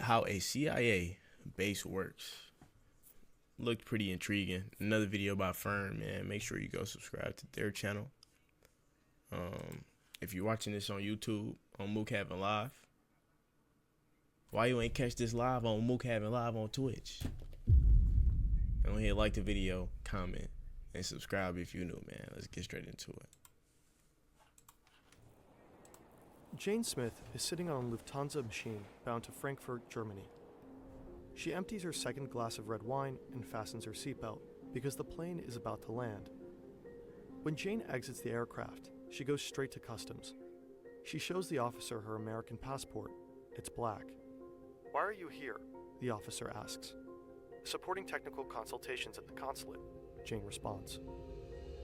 how a CIA base works. Looked pretty intriguing. Another video by Fern, man. Make sure you go subscribe to their channel. If you're watching this on YouTube, on Mook Havin Live, why you ain't catch this live on Mook Havin Live on Twitch? Go ahead, like the video, comment, and subscribe if you're new, man. Let's get straight into it. Jane Smith is sitting on a Lufthansa machine bound to Frankfurt, Germany. She empties her second glass of red wine and fastens her seatbelt because the plane is about to land. When Jane exits the aircraft, she goes straight to customs. She shows the officer her American passport. It's black. "Why are you here?" the officer asks. "Supporting technical consultations at the consulate," Jane responds.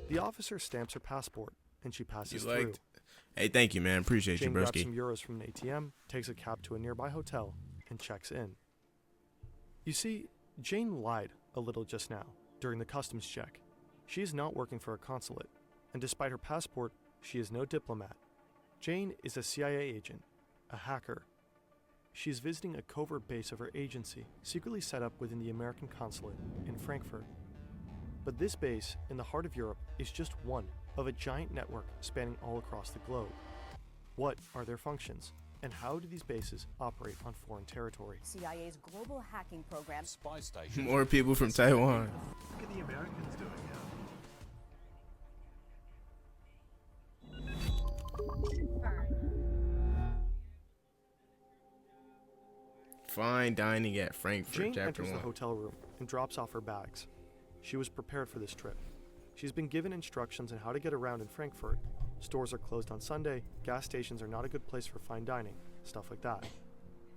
The officer stamps her passport and she passes through. Hey, thank you, man. Appreciate Jane you, grabs broski. some euros from an ATM, takes a cab to a nearby hotel, and checks in. You see, Jane lied a little just now during the customs check. She is not working for a consulate, and despite her passport, she is no diplomat. Jane is a CIA agent, a hacker. She is visiting a covert base of her agency, secretly set up within the American consulate in Frankfurt. But this base, in the heart of Europe, is just one of a giant network spanning all across the globe. What are their functions? And how do these bases operate on foreign territory? CIA's global hacking program. Spy station. More people from Taiwan. What are the Americans doing now? Fine dining at Frankfurt, Jane chapter enters the 1. hotel room and drops off her bags. She was prepared for this trip. She's been given instructions on how to get around in Frankfurt. Stores are closed on Sunday, gas stations are not a good place for fine dining, stuff like that.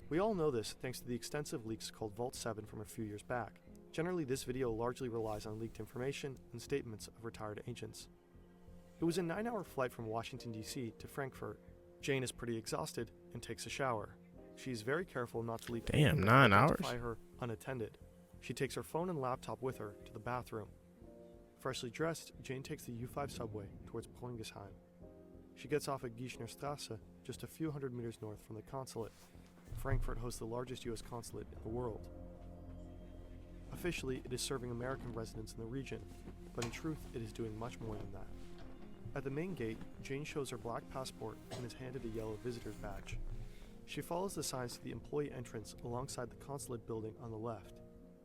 We all know this thanks to the extensive leaks called Vault 7 from a few years back. Generally, this video largely relies on leaked information and statements of retired agents. It was a 9-hour flight from Washington, D.C. to Frankfurt. Jane is pretty exhausted and takes a shower. She is very careful not to leave Damn, anything that 9 could hours? identify her unattended. She takes her phone and laptop with her to the bathroom. Freshly dressed, Jane takes the U5 subway towards Poingesheim. She gets off at Gießener Straße, just a few hundred meters north from the consulate. Frankfurt hosts the largest U.S. consulate in the world. Officially, it is serving American residents in the region, but in truth, it is doing much more than that. At the main gate, Jane shows her black passport and is handed a yellow visitor's badge. She follows the signs to the employee entrance alongside the consulate building on the left.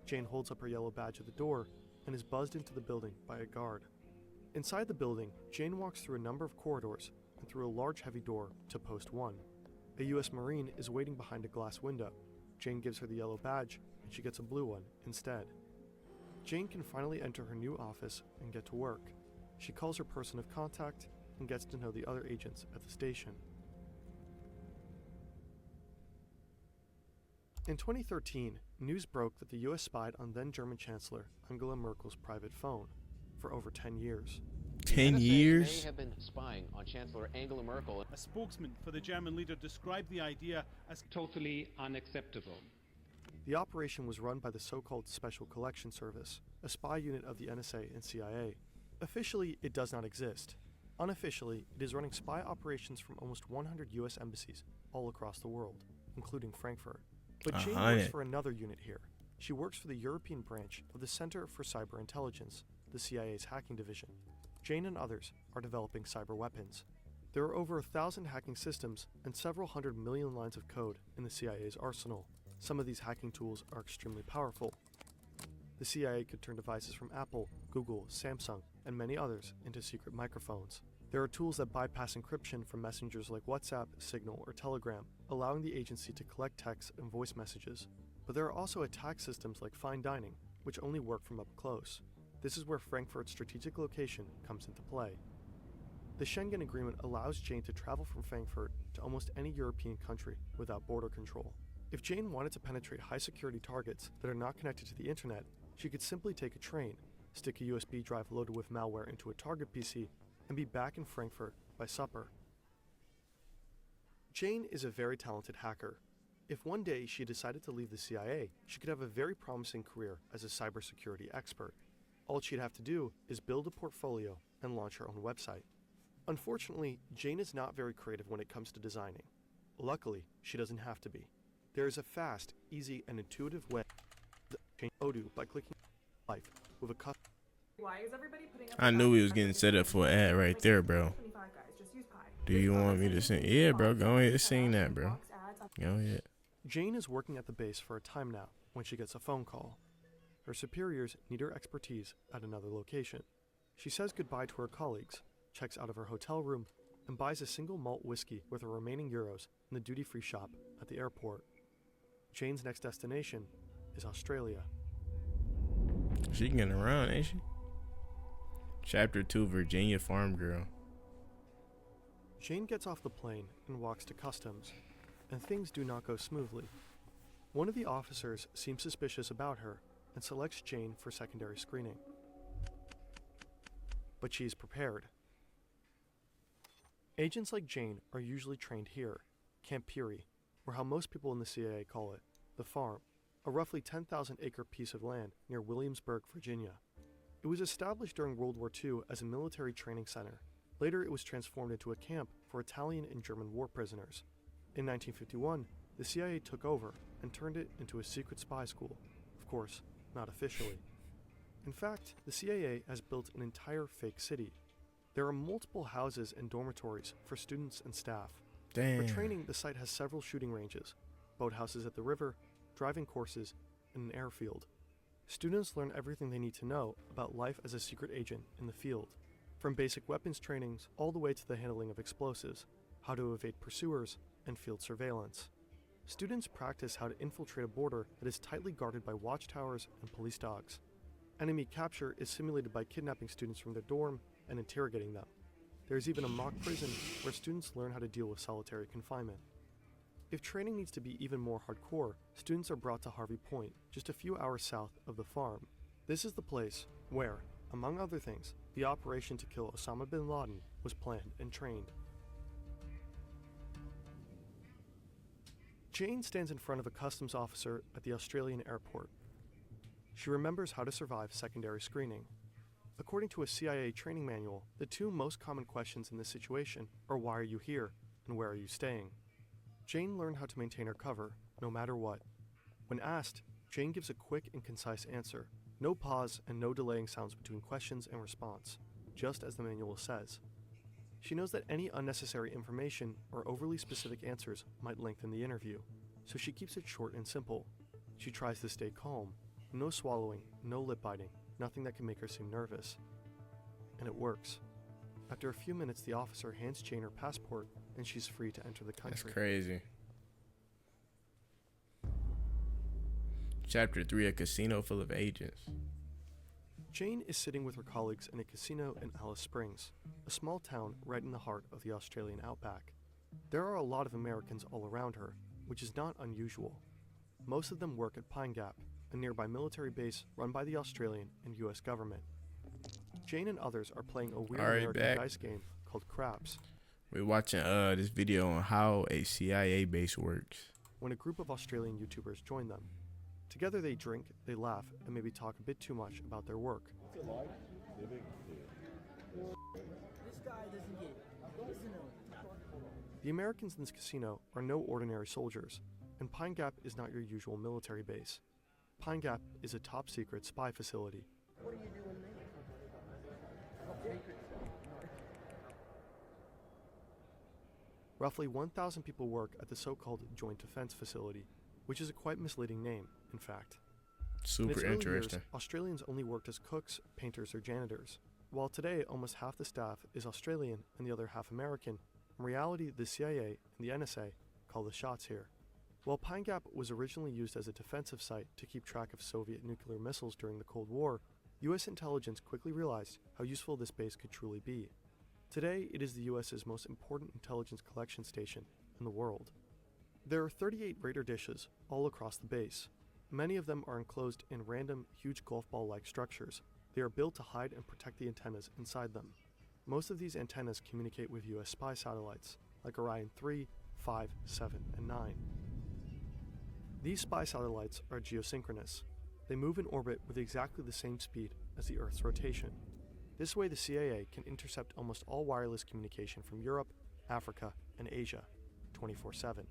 Jane holds up her yellow badge at the door and is buzzed into the building by a guard. Inside the building, Jane walks through a number of corridors and through a large heavy door to Post 1. A U.S. Marine is waiting behind a glass window. Jane gives her the yellow badge and she gets a blue one instead. Jane can finally enter her new office and get to work. She calls her person of contact and gets to know the other agents at the station. In 2013, news broke that the U.S. spied on then-German Chancellor Angela Merkel's private phone for over 10 years. 10 NSA years? may have been spying on Chancellor Angela Merkel. A spokesman for the German leader described the idea as totally unacceptable. The operation was run by the so-called Special Collection Service, a spy unit of the NSA and CIA. Officially, it does not exist. Unofficially, it is running spy operations from almost 100 U.S. embassies all across the world, including Frankfurt. But Jane works for another unit here. She works for the European branch of the Center for Cyber Intelligence, the CIA's hacking division. Jane and others are developing cyber weapons. There are over 1,000 hacking systems and several hundred million lines of code in the CIA's arsenal. Some of these hacking tools are extremely powerful. The CIA could turn devices from Apple, Google, Samsung, and many others into secret microphones. There are tools that bypass encryption from messengers like WhatsApp, Signal, or Telegram, allowing the agency to collect text and voice messages. But there are also attack systems like fine dining, which only work from up close. This is where Frankfurt's strategic location comes into play. The Schengen Agreement allows Jane to travel from Frankfurt to almost any European country without border control. If Jane wanted to penetrate high-security targets that are not connected to the internet, she could simply take a train, stick a USB drive loaded with malware into a target PC, and be back in Frankfurt by supper. Jane is a very talented hacker. If one day she decided to leave the CIA, she could have a very promising career as a cybersecurity expert. All she'd have to do is build a portfolio and launch her own website. Unfortunately, Jane is not very creative when it comes to designing. Luckily, she doesn't have to be. There is a fast, easy, and intuitive way to change Odoo by clicking life with a custom. Why is everybody putting up I knew he was getting set up for an ad right there, bro. 25 guys, just use Pi. Do you want me to sing? Yeah, bro. Go ahead, sing that, bro. Box ads on Go ahead. Jane is working at the base for a time now when she gets a phone call. Her superiors need her expertise at another location. She says goodbye to her colleagues, checks out of her hotel room, and buys a single malt whiskey with her remaining euros in the duty-free shop at the airport. Jane's next destination is Australia. She getting around, ain't she? Chapter 2, Virginia Farm Girl. Jane gets off the plane and walks to customs, and things do not go smoothly. One of the officers seems suspicious about her and selects Jane for secondary screening. But she is prepared. Agents like Jane are usually trained here, Camp Peary, or how most people in the CIA call it, the farm, a roughly 10,000-acre piece of land near Williamsburg, Virginia. It was established during World War II as a military training center. Later, it was transformed into a camp for Italian and German war prisoners. In 1951, the CIA took over and turned it into a secret spy school. Of course, not officially. In fact, the CIA has built an entire fake city. There are multiple houses and dormitories for students and staff. Damn. For training, the site has several shooting ranges, boathouses at the river, driving courses, and an airfield. Students learn everything they need to know about life as a secret agent in the field, from basic weapons trainings all the way to the handling of explosives, how to evade pursuers, and field surveillance. Students practice how to infiltrate a border that is tightly guarded by watchtowers and police dogs. Enemy capture is simulated by kidnapping students from their dorm and interrogating them. There is even a mock prison where students learn how to deal with solitary confinement. If training needs to be even more hardcore, students are brought to Harvey Point, just a few hours south of the farm. This is the place where, among other things, the operation to kill Osama bin Laden was planned and trained. Jane stands in front of a customs officer at the Australian airport. She remembers how to survive secondary screening. According to a CIA training manual, the two most common questions in this situation are why are you here and where are you staying? Jane learned how to maintain her cover, no matter what. When asked, Jane gives a quick and concise answer. No pause and no delaying sounds between questions and response, just as the manual says. She knows that any unnecessary information or overly specific answers might lengthen the interview, so she keeps it short and simple. She tries to stay calm. No swallowing, no lip biting, nothing that can make her seem nervous. And it works. After a few minutes, the officer hands Jane her passport, and she's free to enter the country. That's crazy. Chapter 3, a casino full of agents. Jane is sitting with her colleagues in a casino in Alice Springs, a small town right in the heart of the Australian outback. There are a lot of Americans all around her, which is not unusual. Most of them work at Pine Gap, a nearby military base run by the Australian and US government. Jane and others are playing a weird American dice game called Craps. We're watching this video on how a CIA base works. When a group of Australian YouTubers join them. Together they drink, they laugh, and maybe talk a bit too much about their work. The Americans in this casino are no ordinary soldiers, and Pine Gap is not your usual military base. Pine Gap is a top-secret spy facility. What are you doing there? Roughly 1,000 people work at the so-called Joint Defense Facility, which is a quite misleading name, in fact. Super in its early interesting. Years, Australians only worked as cooks, painters, or janitors. While today almost half the staff is Australian and the other half American, in reality the CIA and the NSA call the shots here. While Pine Gap was originally used as a defensive site to keep track of Soviet nuclear missiles during the Cold War, US intelligence quickly realized how useful this base could truly be. Today, it is the US's most important intelligence collection station in the world. There are 38 radar dishes all across the base. Many of them are enclosed in random, huge golf ball-like structures. They are built to hide and protect the antennas inside them. Most of these antennas communicate with US spy satellites, like Orion 3, 5, 7, and 9. These spy satellites are geosynchronous. They move in orbit with exactly the same speed as the Earth's rotation. This way the CIA can intercept almost all wireless communication from Europe, Africa, and Asia, 24/7.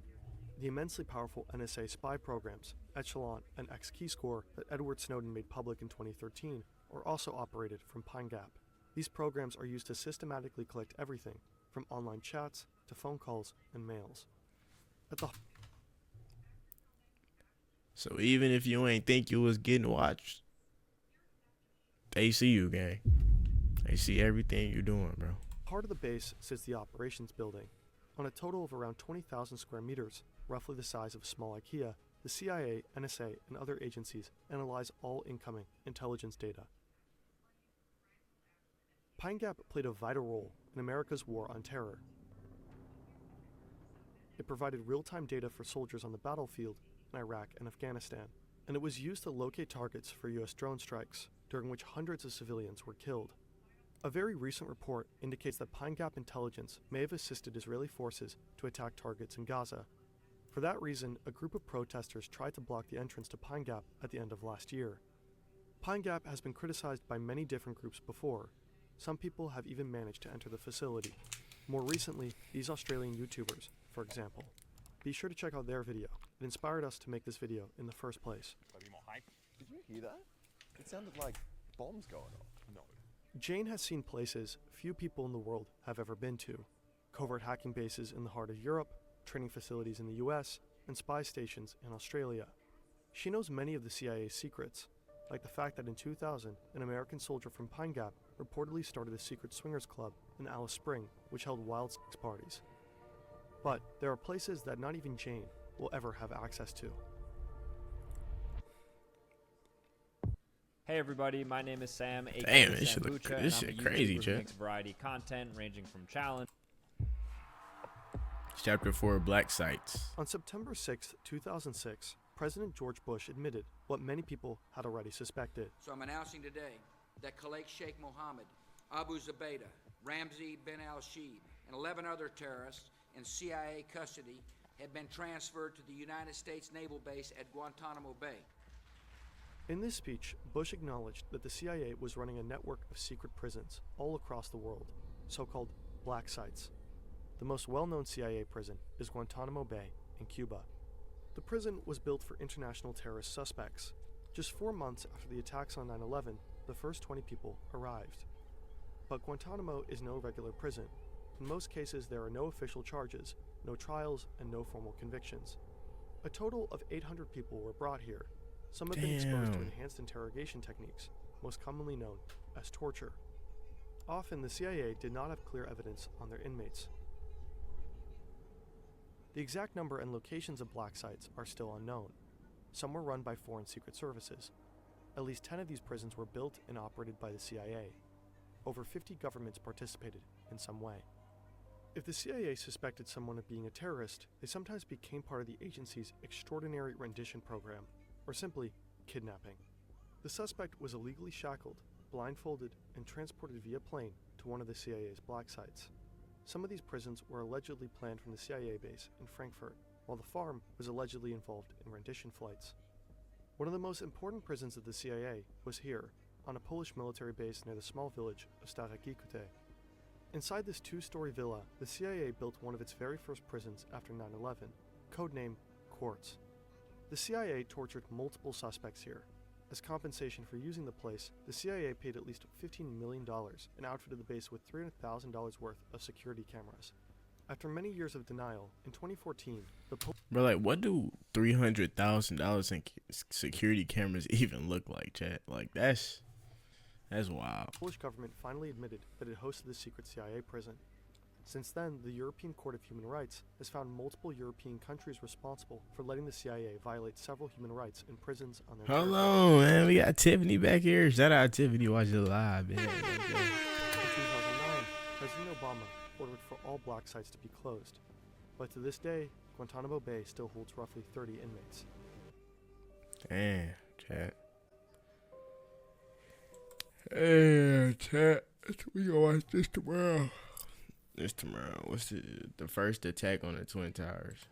the immensely powerful NSA spy programs, Echelon and X-Keyscore, that Edward Snowden made public in 2013, are also operated from Pine Gap. These programs are used to systematically collect everything, from online chats to phone calls and mails. So even if you ain't think you was getting watched, they see you, gang. They see everything you're doing, bro. Part of the base sits the operations building. On a total of around 20,000 square meters, roughly the size of a small IKEA, the CIA, NSA, and other agencies analyze all incoming intelligence data. Pine Gap played a vital role in America's war on terror. It provided real-time data for soldiers on the battlefield in Iraq and Afghanistan, and it was used to locate targets for U.S. drone strikes, during which hundreds of civilians were killed. A very recent report indicates that Pine Gap intelligence may have assisted Israeli forces to attack targets in Gaza. For that reason, a group of protesters tried to block the entrance to Pine Gap at the end of last year. Pine Gap has been criticized by many different groups before. Some people have even managed to enter the facility. More recently, these Australian YouTubers, for example. Be sure to check out their video. It inspired us to make this video in the first place. Did you hear that? It sounded like bombs going off. No. Jane has seen places few people in the world have ever been to. Covert hacking bases in the heart of Europe, training facilities in the US, and spy stations in Australia. She knows many of the CIA's secrets, like the fact that in 2000, an American soldier from Pine Gap reportedly started a secret swingers club in Alice Spring, which held wild sex parties. But there are places that not even Jane will ever have access to. Hey everybody, my name is Sam, aka Damn, this Sam shit look, Bucha, this and I'm shit a crazy, YouTuber who chat. makes variety content ranging from challenge. Chapter 4, Black Sites. On September 6, 2006, President George Bush admitted what many people had already suspected. So I'm announcing today that Khalid Sheikh Mohammed, Abu Zubaydah, Ramzi bin al-Sheed, and 11 other terrorists in CIA custody have been transferred to the United States Naval Base at Guantanamo Bay. In this speech, Bush acknowledged that the CIA was running a network of secret prisons all across the world, so-called black sites. The most well-known CIA prison is Guantanamo Bay in Cuba. The prison was built for international terrorist suspects. Just 4 months after the attacks on 9/11, the first 20 people arrived. But Guantanamo is no regular prison. In most cases, there are no official charges, no trials, and no formal convictions. A total of 800 people were brought here. Some have been exposed to Damn. enhanced interrogation techniques, most commonly known as torture. Often, the CIA did not have clear evidence on their inmates. The exact number and locations of black sites are still unknown. Some were run by foreign secret services. At least 10 of these prisons were built and operated by the CIA. Over 50 governments participated in some way. If the CIA suspected someone of being a terrorist, they sometimes became part of the agency's extraordinary rendition program, or simply kidnapping. The suspect was illegally shackled, blindfolded, and transported via plane to one of the CIA's black sites. Some of these prisons were allegedly planned from the CIA base in Frankfurt, while the farm was allegedly involved in rendition flights. One of the most important prisons of the CIA was here, on a Polish military base near the small village of Stare Kikute. Inside this 2-story villa, the CIA built one of its very first prisons after 9/11, codenamed Quartz. The CIA tortured multiple suspects here. As compensation for using the place, the CIA paid at least $15 million and outfitted the base with $300,000 worth of security cameras. After many years of denial, in 2014, the Bro, like, what do $300,000 in security cameras even look like, chat? Like, that's wild. Polish government finally admitted that it hosted the secret CIA prison. Since then, the European Court of Human Rights has found multiple European countries responsible for letting the CIA violate several human rights in prisons on their Hold territory. on, man. We got Tiffany back here. Shout out Tiffany watching live, man. In 2009, President Obama ordered for all black sites to be closed. But to this day, Guantanamo Bay still holds roughly 30 inmates. Damn, chat. Hey, chat. We gonna watch this tomorrow. What's the first attack on the Twin Towers?